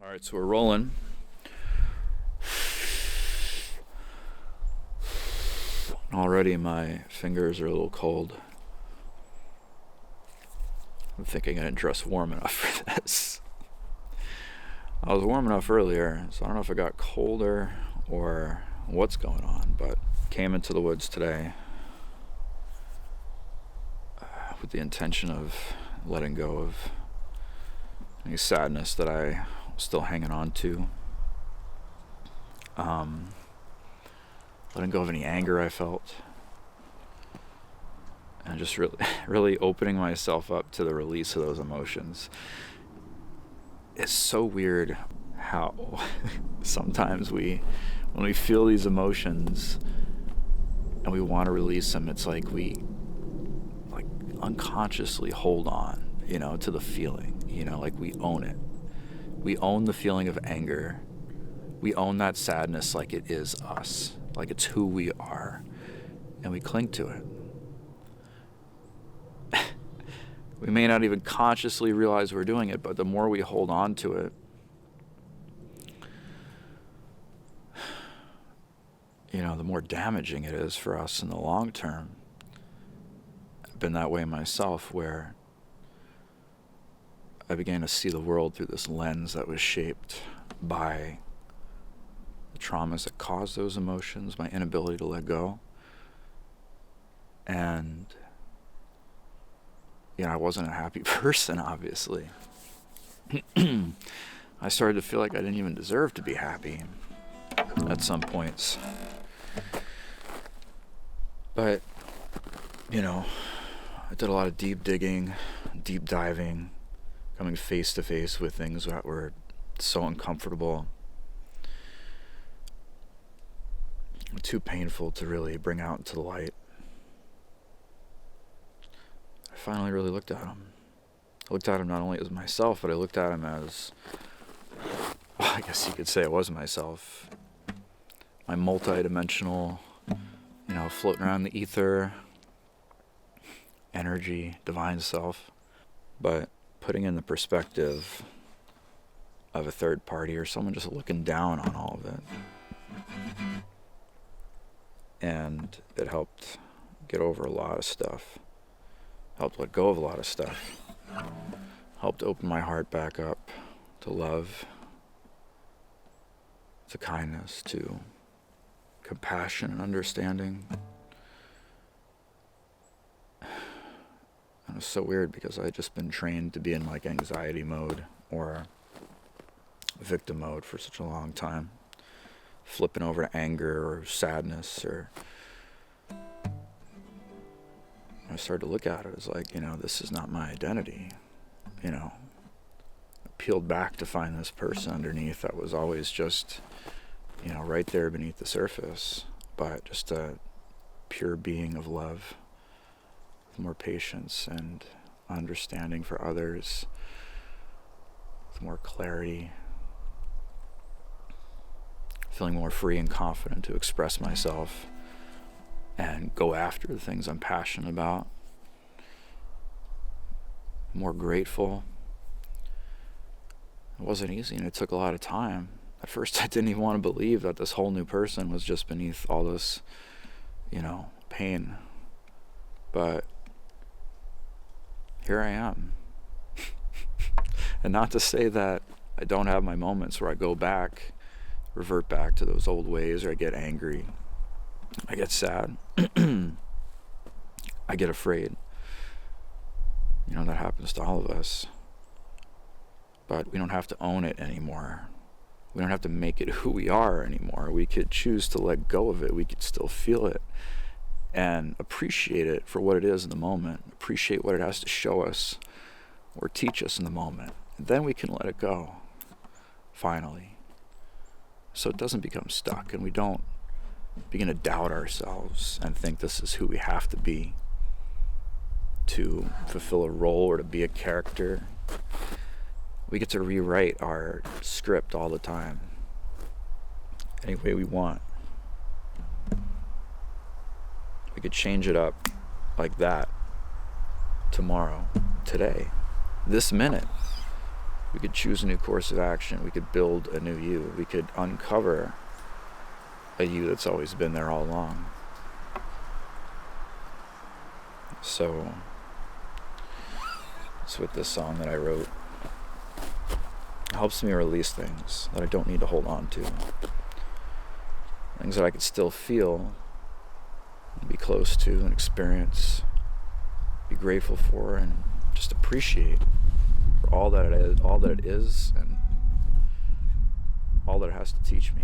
All right, so we're rolling. Already my fingers are a little cold. I'm thinking I didn't dress warm enough for this. I was warm enough earlier, so I don't know if it got colder or what's going on, but came into the woods today with the intention of letting go of any sadness that I was still hanging on to. Letting go of any anger I felt. And just really opening myself up to the release of those emotions. It's so weird how sometimes when we feel these emotions and we want to release them, it's like we unconsciously hold on, to the feeling, like we own it. We own the feeling of anger. We own that sadness like it is us, like it's who we are, and we cling to it. We may not even consciously realize we're doing it, but the more we hold on to it, the more damaging it is for us in the long term. I've been that way myself, where I began to see the world through this lens that was shaped by the traumas that caused those emotions, my inability to let go. And I wasn't a happy person, obviously. I started to feel like I didn't even deserve to be happy at some points. But, I did a lot of deep digging, deep diving, coming face to face with things that were so uncomfortable, too painful to really bring out into the light. I finally really looked at him. I looked at him not only as myself, but I looked at him as, I guess you could say it was myself. My multi-dimensional, floating around the ether, energy, divine self. But putting in the perspective of a third party or someone just looking down on all of it. And it helped get over a lot of stuff. Helped let go of a lot of stuff. Helped open my heart back up to love, to kindness, to compassion and understanding. And it was so weird because I had just been trained to be in anxiety mode or victim mode for such a long time. Flipping over to anger or sadness, or I started to look at it as this is not my identity. I peeled back to find this person underneath that was always just, right there beneath the surface, but just a pure being of love, with more patience and understanding for others, with more clarity, feeling more free and confident to express myself and go after the things I'm passionate about. More grateful. It wasn't easy, and it took a lot of time. At first, I didn't even want to believe that this whole new person was just beneath all this, pain. But here I am. And not to say that I don't have my moments where I go back, revert back to those old ways, or I get angry, I get sad, I get afraid. That happens to all of us. But we don't have to own it anymore. We don't have to make it who we are anymore. We could choose to let go of it. We could still feel it and appreciate it for what it is in the moment. Appreciate what it has to show us or teach us in the moment. And then we can let it go, finally. So it doesn't become stuck, and we don't begin to doubt ourselves and think this is who we have to be to fulfill a role or to be a character. We get to rewrite our script all the time, any way we want. We could change it up like that tomorrow, today, this minute. We could choose a new course of action. We could build a new you. We could uncover a you that's always been there all along. So, it's with this song that I wrote. It helps me release things that I don't need to hold on to. Things that I could still feel, and be close to, and experience, be grateful for, and just appreciate for all that it is, and all that it has to teach me.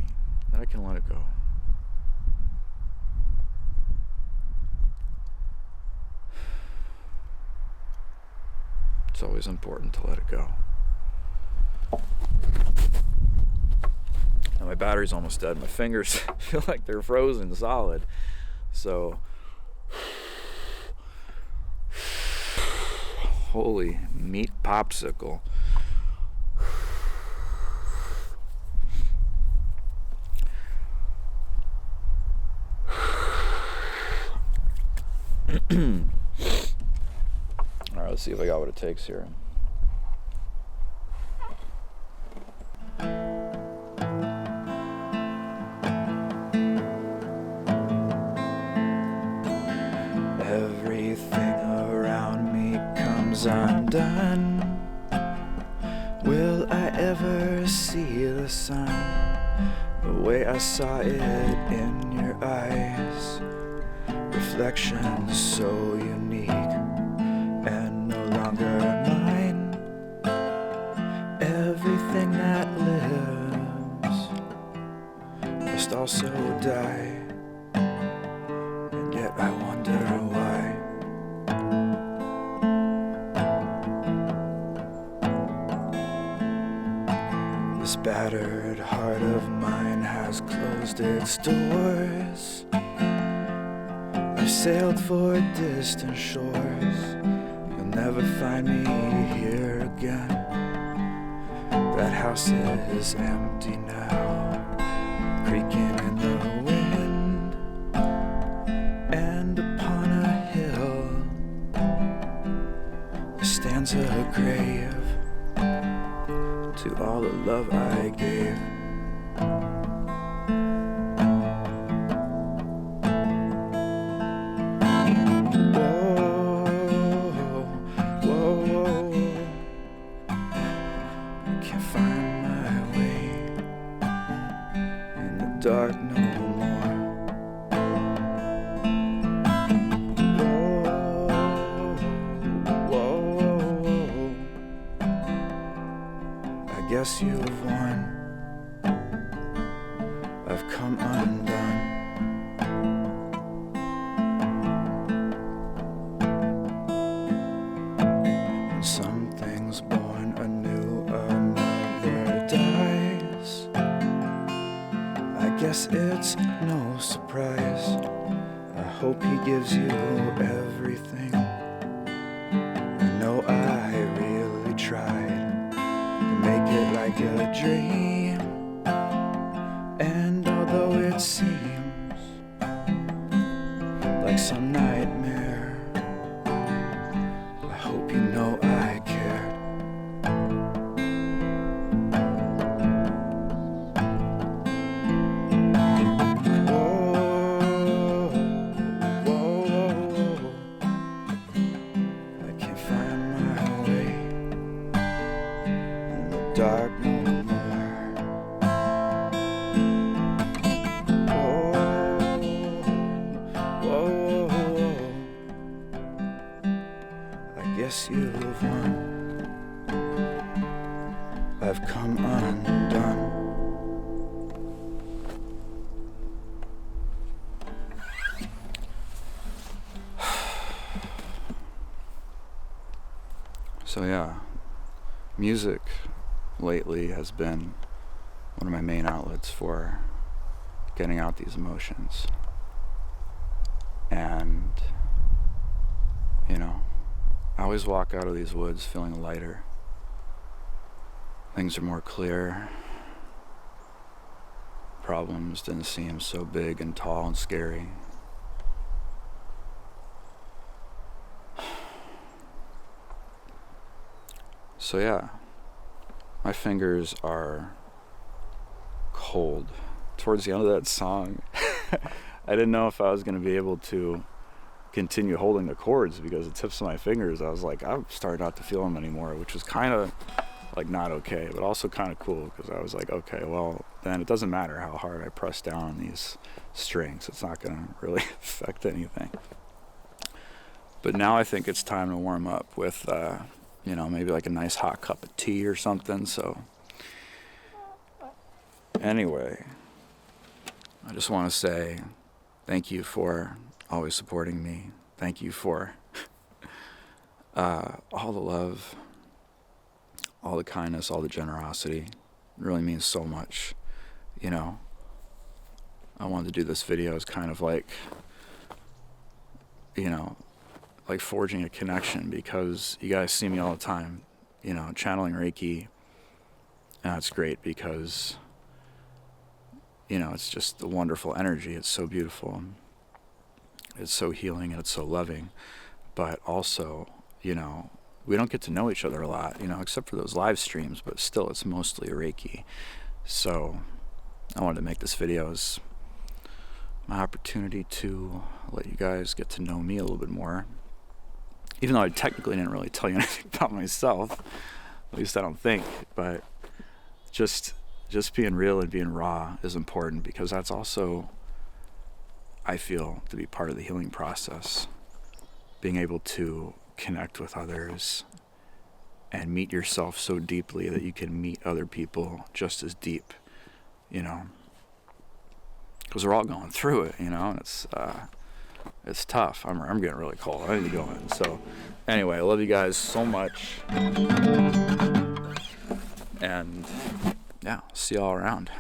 Then I can let it go. It's always important to let it go. Now my battery's almost dead. My fingers feel like they're frozen solid. So, holy meat popsicle. Alright, let's see if I got what it takes here. Everything around me comes undone. Will I ever see the sun the way I saw it in your eyes? Reflection so unique and no longer mine. Everything that lives must also die, and yet I wonder why. This battered heart of mine has closed its doors. I've sailed for distant shores. You'll never find me here again. That house is empty now, creaking in the wind. And upon a hill there stands a grave to all the love I gave. Dark no more. Whoa. I guess you've won. I've come undone. When something's born anew, another dies. I guess it's no surprise. I hope he gives you everything. I know I really tried to make it like a dream. And although it seems like some nightmare, I hope you know I cared. Dark no more. Whoa. I guess you've won. I've come undone. So yeah, music lately has been one of my main outlets for getting out these emotions. And, you know, I always walk out of these woods feeling lighter. Things are more clear. Problems didn't seem so big and tall and scary. So yeah, My fingers are cold. Towards the end of that song, I didn't know if I was going to be able to continue holding the chords because the tips of my fingers, I was like, I'm starting not to feel them anymore, which was kind of like not okay, but also kind of cool because I was like, okay, well, then it doesn't matter how hard I press down on these strings. It's not going to really affect anything. But now I think it's time to warm up with, maybe like a nice hot cup of tea or something. So anyway, I just want to say thank you for always supporting me. Thank you for all the love, all the kindness, all the generosity. It really means so much. I wanted to do this video as kind of like, like forging a connection, because you guys see me all the time, channeling Reiki, and it's great because, it's just a wonderful energy. It's so beautiful. It's so healing and it's so loving. But also, we don't get to know each other a lot, except for those live streams, but still it's mostly Reiki. So I wanted to make this video as my opportunity to let you guys get to know me a little bit more. Even though I technically didn't really tell you anything about myself, at least I don't think, but just being real and being raw is important, because that's also, I feel, to be part of the healing process. Being able to connect with others and meet yourself so deeply that you can meet other people just as deep, because we're all going through it, and it's tough. I'm getting really cold. I need to go in. So anyway, I love you guys so much, and yeah, see y'all around.